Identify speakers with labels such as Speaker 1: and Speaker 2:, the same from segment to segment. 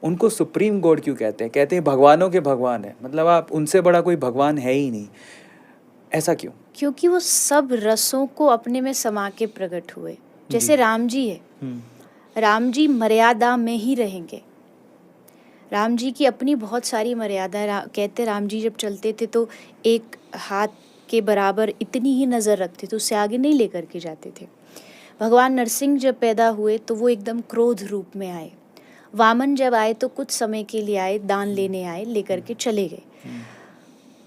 Speaker 1: उनको supreme God क्यों कहते हैं? कहते हैं भगवानों के भगवान है, मतलब आप उनसे बड़ा कोई भगवान है ही नहीं, ऐसा क्यों?
Speaker 2: क्योंकि वो सब रसों को अपने में समा के प्रकट हुए। जैसे राम जी है, राम जी मर्यादा में ही रहेंगे। राम जी की अपनी बहुत सारी मर्यादा है। कहते राम जी जब चलते थे तो एक हाथ के बराबर इतनी ही नज़र रखते थे, उससे आगे नहीं लेकर के जाते थे। भगवान नरसिंह जब पैदा हुए तो वो एकदम क्रोध रूप में आए। वामन जब आए तो कुछ समय के लिए आए, दान लेने आए, लेकर के चले गए।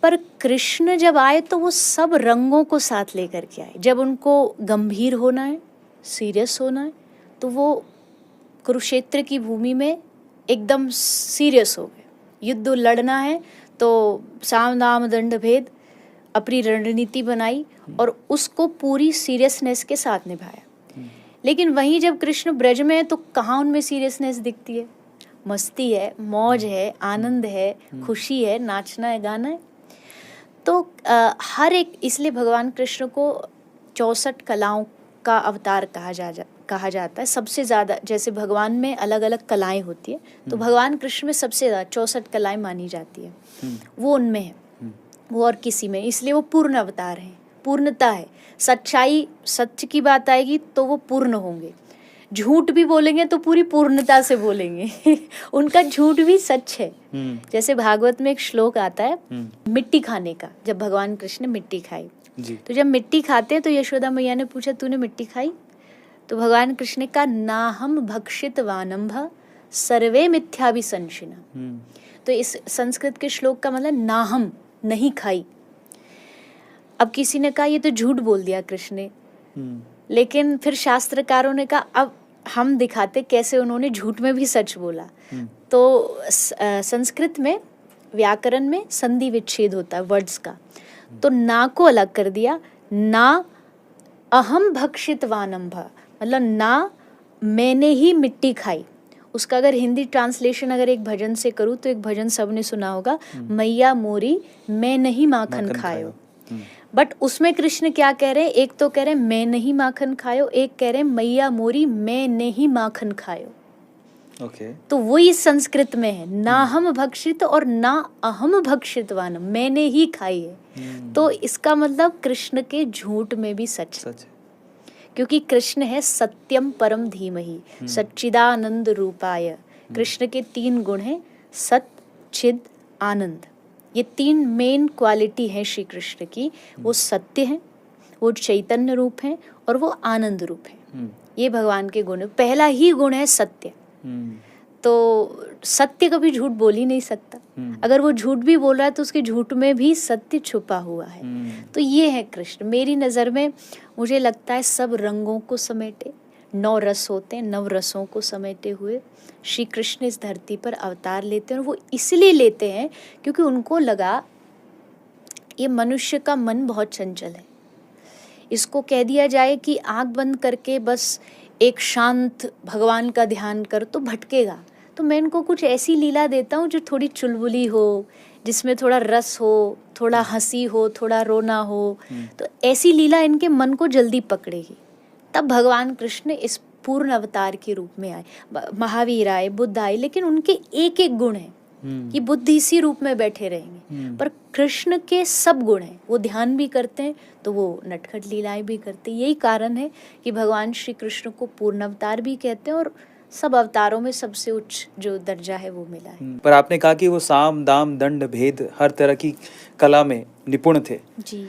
Speaker 2: पर कृष्ण जब आए तो वो सब रंगों को साथ लेकर के आए। जब उनको गंभीर होना है, सीरियस होना है, तो वो कुरुक्षेत्र की भूमि में एकदम सीरियस हो गए। युद्ध लड़ना है तो साम दाम दंड भेद अपनी रणनीति बनाई और उसको पूरी सीरियसनेस के साथ निभाया। लेकिन वहीं जब कृष्ण ब्रज में है तो कहाँ उनमें सीरियसनेस दिखती है? मस्ती है, मौज है, आनंद है, खुशी है, नाचना है, गाना है। तो हर एक, इसलिए भगवान कृष्ण को 64 कलाओं का अवतार कहा जाता है। सबसे ज़्यादा, जैसे भगवान में अलग अलग कलाएं होती है, तो भगवान कृष्ण में सबसे ज़्यादा 64 कलाएं मानी जाती है। वो उनमें है, वो और किसी में, इसलिए वो पूर्ण अवतार हैं, पूर्णता है। सच्चाई, सत्य की बात आएगी तो वो पूर्ण होंगे। झूठ भी बोलेंगे तो पूरी पूर्णता से बोलेंगे उनका झूठ भी सच है। जैसे भागवत में एक श्लोक आता है मिट्टी खाने का, जब भगवान कृष्ण ने मिट्टी खाई जी। तो जब मिट्टी खाते तो यशोदा मैया ने पूछा तूने मिट्टी खाई? तो भगवान कृष्ण ने कहा नाहम भक्षित वानम्भ सर्वे मिथ्याभिसंशिना। तो इस संस्कृत के श्लोक का मतलब नाहम, नहीं खाई। अब किसी ने कहा ये तो झूठ बोल दिया कृष्ण ने, लेकिन फिर शास्त्रकारों ने कहा अब हम दिखाते कैसे उन्होंने झूठ में भी सच बोला। तो संस्कृत में व्याकरण में संधि विच्छेद होता है वर्ड्स का, तो ना को अलग कर दिया। ना अहम भक्षित वानम्भ, मतलब ना मैंने ही मिट्टी खाई। उसका अगर हिंदी ट्रांसलेशन अगर एक भजन से करूँ तो एक भजन सबने सुना होगा, मैया मोरी मैं नहीं माखन खायो। बट उसमें कृष्ण क्या कह रहे हैं? एक तो कह रहे हैं मैं नहीं माखन खायो, एक कह रहे हैं मैया मोरी मैं नहीं माखन खायो। तो वही संस्कृत में है, ना हम भक्षित और ना अहम भक्षितवान, मैंने ही खाई है। तो इसका मतलब कृष्ण के झूठ में भी सच है, क्योंकि कृष्ण है सत्यम परम धीमहि सच्चिदानंद रूपाय। कृष्ण के 3 गुण हैं, सत्य, चिद, आनंद। ये 3 मेन क्वालिटी है श्री कृष्ण की। वो सत्य है, वो चैतन्य रूप है और वो आनंद रूप है। ये भगवान के गुण है। पहला ही गुण है सत्य। तो सत्य कभी झूठ बोल ही नहीं सकता। अगर वो झूठ भी बोल रहा है तो उसके झूठ में भी सत्य छुपा हुआ है। तो ये है कृष्ण। मेरी नज़र में मुझे लगता है सब रंगों को समेटे, 9 रस होते हैं, 9 रसों को समेटे हुए श्री कृष्ण इस धरती पर अवतार लेते हैं। और वो इसलिए लेते हैं क्योंकि उनको लगा ये मनुष्य का मन बहुत चंचल है, इसको कह दिया जाए कि आँख बंद करके बस एक शांत भगवान का ध्यान कर तो भटकेगा। तो मैं इनको कुछ ऐसी लीला देता हूँ जो थोड़ी चुलबुली हो, जिसमें थोड़ा रस हो, थोड़ा हंसी हो, थोड़ा रोना हो। तो ऐसी लीला इनके मन को जल्दी पकड़ेगी। तब भगवान कृष्ण इस पूर्ण अवतार के रूप में आए। महावीर आए, बुद्ध आए, लेकिन उनके एक एक गुण हैं कि बुद्ध इसी रूप में बैठे रहेंगे। पर कृष्ण के सब गुण हैं, वो ध्यान भी करते हैं तो वो नटखट लीलाएं भी करते हैं। यही कारण है कि भगवान श्री कृष्ण को पूर्ण अवतार भी कहते हैं और सब अवतारों में सबसे उच्च जो दर्जा है वो मिला है।
Speaker 1: पर आपने कहा कि वो साम दाम दंड भेद हर तरह की कला में निपुण थे जी।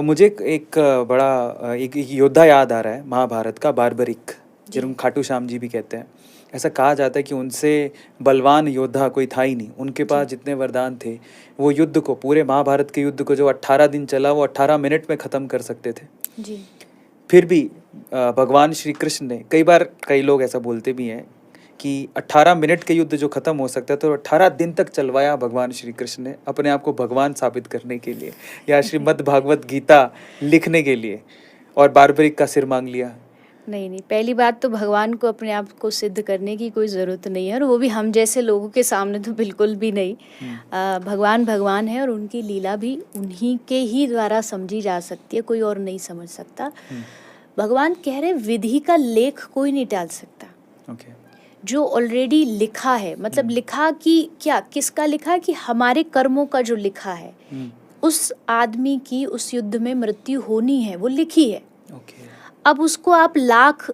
Speaker 1: मुझे एक बड़ा एक योद्धा याद आ रहा है महाभारत का, बार्बरिक, जिनको खाटू श्याम जी भी कहते हैं। ऐसा कहा जाता है कि उनसे बलवान योद्धा कोई था ही नहीं। उनके पास जितने वरदान थे वो युद्ध को, पूरे महाभारत के युद्ध को जो 18 दिन चला वो 18 मिनट में ख़त्म कर सकते थे जी। फिर भी भगवान श्री कृष्ण ने, कई बार कई लोग ऐसा बोलते भी हैं कि 18 मिनट के युद्ध जो ख़त्म हो सकता है तो 18 दिन तक चलवाया भगवान श्री कृष्ण ने, अपने आप को भगवान साबित करने के लिए या श्रीमद् भागवत गीता लिखने के लिए, और बार्बरिक का सिर मांग लिया।
Speaker 2: नहीं, पहली बात तो भगवान को अपने आप को सिद्ध करने की कोई ज़रूरत नहीं है, और वो भी हम जैसे लोगों के सामने तो बिल्कुल भी नहीं। भगवान भगवान है और उनकी लीला भी उन्हीं के ही द्वारा समझी जा सकती है, कोई और नहीं समझ सकता। भगवान कह रहे विधि का लेख कोई नहीं टाल सकता। जो ऑलरेडी लिखा है, मतलब लिखा कि क्या, किसका लिखा है, कि हमारे कर्मों का जो लिखा है, उस आदमी की उस युद्ध में मृत्यु होनी है, वो लिखी है। अब उसको आप लाख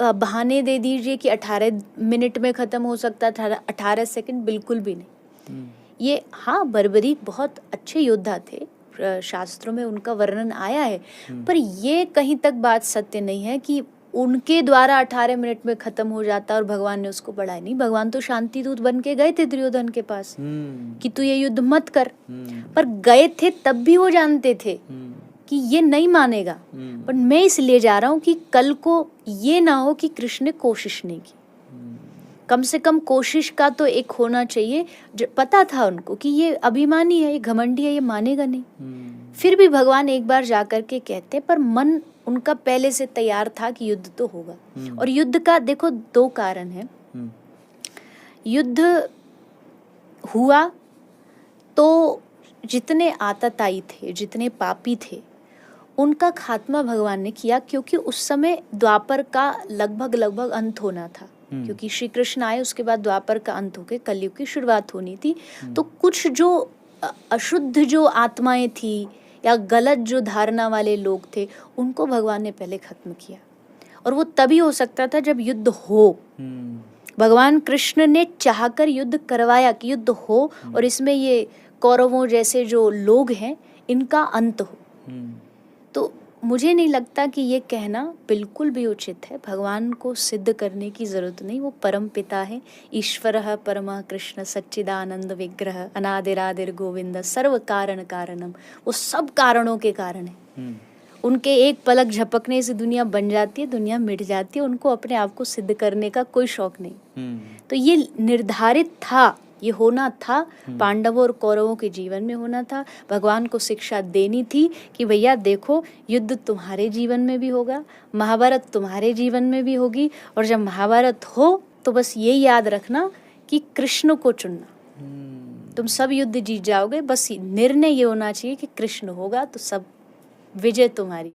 Speaker 2: बहाने दे दीजिए कि 18 मिनट में ख़त्म हो सकता था, 18 सेकंड, बिल्कुल भी नहीं। ये हाँ, बर्बरीक बहुत अच्छे योद्धा थे, शास्त्रों में उनका वर्णन आया है, पर ये कहीं तक बात सत्य नहीं है कि उनके द्वारा 18 मिनट में ख़त्म हो जाता और भगवान ने उसको बढ़ाया। नहीं, भगवान तो शांति दूत बन के गए थे दुर्योधन के पास कि तू ये युद्ध मत कर, पर गए थे तब भी वो जानते थे कि ये नहीं मानेगा, पर मैं इसलिए जा रहा हूँ कि कल को ये ना हो कि कृष्ण ने कोशिश नहीं की। कम से कम कोशिश का तो एक होना चाहिए। जो पता था उनको कि ये अभिमानी है, ये घमंडी है, ये मानेगा नहीं, फिर भी भगवान एक बार जा कर के कहते, पर मन उनका पहले से तैयार था कि युद्ध तो होगा। और युद्ध का देखो 2 कारण है। युद्ध हुआ तो जितने आतताई थे, जितने पापी थे, उनका खात्मा भगवान ने किया, क्योंकि उस समय द्वापर का लगभग अंत होना था, क्योंकि श्री कृष्ण आए उसके बाद द्वापर का अंत होके कलयुग की शुरुआत होनी थी। तो कुछ जो अशुद्ध जो आत्माएं थी या गलत जो धारणा वाले लोग थे, उनको भगवान ने पहले खत्म किया। और वो तभी हो सकता था जब युद्ध हो। भगवान कृष्ण ने चाहकर युद्ध करवाया कि युद्ध हो और इसमें ये कौरवों जैसे जो लोग हैं इनका अंत हो। तो मुझे नहीं लगता कि ये कहना बिल्कुल भी उचित है। भगवान को सिद्ध करने की ज़रूरत नहीं, वो परम पिता है, ईश्वरः परमः कृष्ण सच्चिदानंद विग्रह अनादिरादिर गोविंद सर्व कारण कारणम। वो सब कारणों के कारण है। उनके एक पलक झपकने से दुनिया बन जाती है, दुनिया मिट जाती है। उनको अपने आप को सिद्ध करने का कोई शौक नहीं। तो ये निर्धारित था, ये होना था, पांडवों और कौरवों के जीवन में होना था। भगवान को शिक्षा देनी थी कि भैया देखो, युद्ध तुम्हारे जीवन में भी होगा, महाभारत तुम्हारे जीवन में भी होगी, और जब महाभारत हो तो बस ये याद रखना कि कृष्ण को चुनना, तुम सब युद्ध जीत जाओगे। बस निर्णय ये होना चाहिए कि कृष्ण होगा तो सब विजय तुम्हारी।